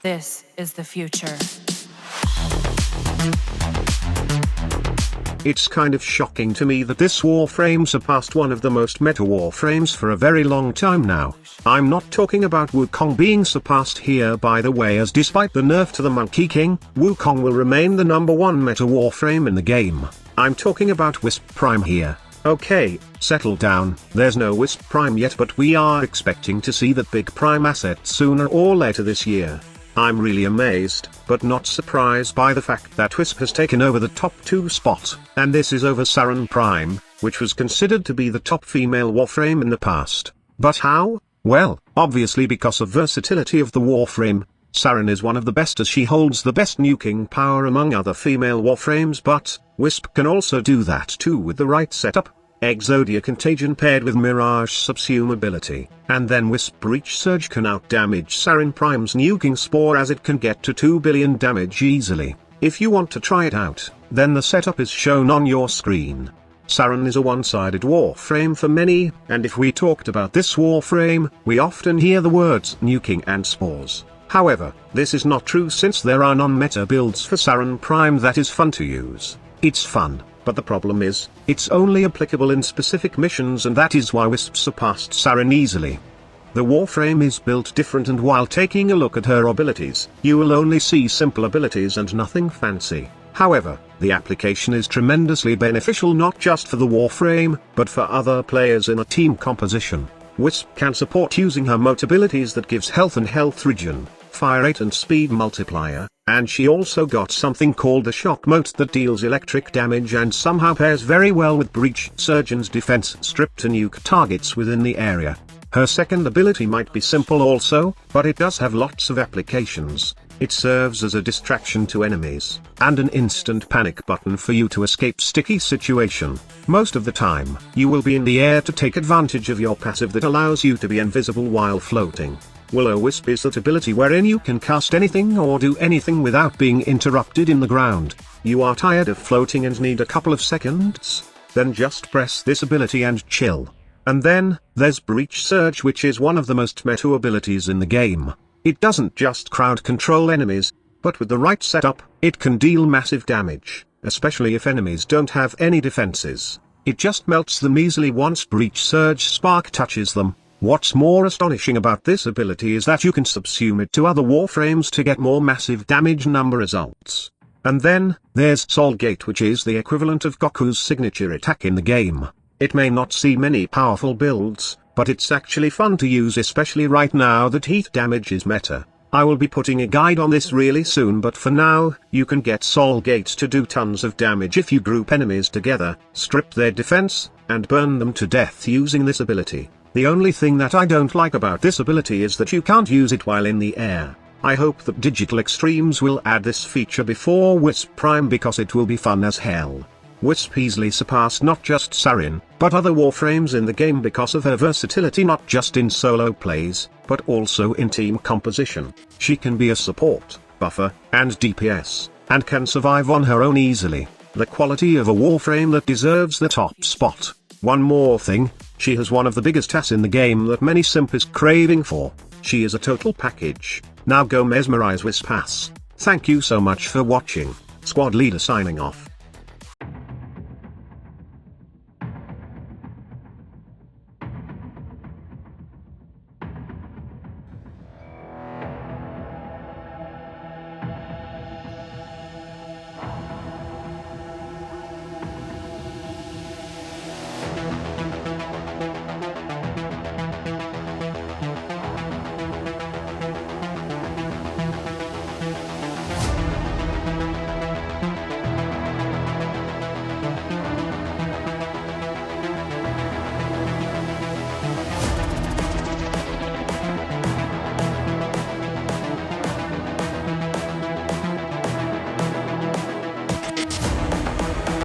This is the future. It's kind of shocking to me that this Warframe surpassed one of the most meta Warframes for a very long time now. I'm not talking about Wukong being surpassed here, by the way, as despite the nerf to the Monkey King, Wukong will remain the #1 meta Warframe in the game. I'm talking about Wisp Prime here. Okay, settle down, there's no Wisp Prime yet, but we are expecting to see that big Prime asset sooner or later this year. I'm really amazed, but not surprised by the fact that Wisp has taken over the top 2 spot, and this is over Saren Prime, which was considered to be the top female Warframe in the past. But how? Well, obviously because of versatility of the Warframe. Saren is one of the best as she holds the best nuking power among other female Warframes, but Wisp can also do that too with the right setup. Exodia Contagion paired with Mirage Subsume ability, and then Wisp Breach Surge can outdamage Saren Prime's nuking spore as it can get to 2 billion damage easily. If you want to try it out, then the setup is shown on your screen. Saren is a one-sided Warframe for many, and if we talked about this Warframe, we often hear the words nuking and spores. However, this is not true since there are non-meta builds for Saren Prime that is fun to use. It's fun, but the problem is, it's only applicable in specific missions, and that is why Wisp surpassed Saren easily. The Warframe is built different, and while taking a look at her abilities, you will only see simple abilities and nothing fancy. However, the application is tremendously beneficial not just for the Warframe, but for other players in a team composition. Wisp can support using her mote abilities that gives health and health regen, fire rate and speed multiplier, and she also got something called the shock mote that deals electric damage and somehow pairs very well with Breach Surgeon's defense strip to nuke targets within the area. Her second ability might be simple also, but it does have lots of applications. It serves as a distraction to enemies, and an instant panic button for you to escape sticky situation. Most of the time, you will be in the air to take advantage of your passive that allows you to be invisible while floating. Will-O-Wisp is that ability wherein you can cast anything or do anything without being interrupted in the ground. You are tired of floating and need a couple of seconds? Then just press this ability and chill. And then, there's Breach Surge, which is one of the most meta abilities in the game. It doesn't just crowd control enemies, but with the right setup, it can deal massive damage, especially if enemies don't have any defenses. It just melts them easily once Breach Surge spark touches them. What's more astonishing about this ability is that you can subsume it to other Warframes to get more massive damage number results. And then, there's Soul Gate, which is the equivalent of Goku's signature attack in the game. It may not see many powerful builds, but it's actually fun to use, especially right now that heat damage is meta. I will be putting a guide on this really soon, but for now, you can get Soul Gates to do tons of damage if you group enemies together, strip their defense, and burn them to death using this ability. The only thing that I don't like about this ability is that you can't use it while in the air. I hope that Digital Extremes will add this feature before Wisp Prime, because it will be fun as hell. Wisp easily surpassed not just Saren, but other Warframes in the game because of her versatility not just in solo plays, but also in team composition. She can be a support, buffer, and DPS, and can survive on her own easily. The quality of a Warframe that deserves the top spot. One more thing, she has one of the biggest ass in the game that many simp is craving for. She is a total package. Now go mesmerize Wisp ass. Thank you so much for watching. Squad Leader signing off.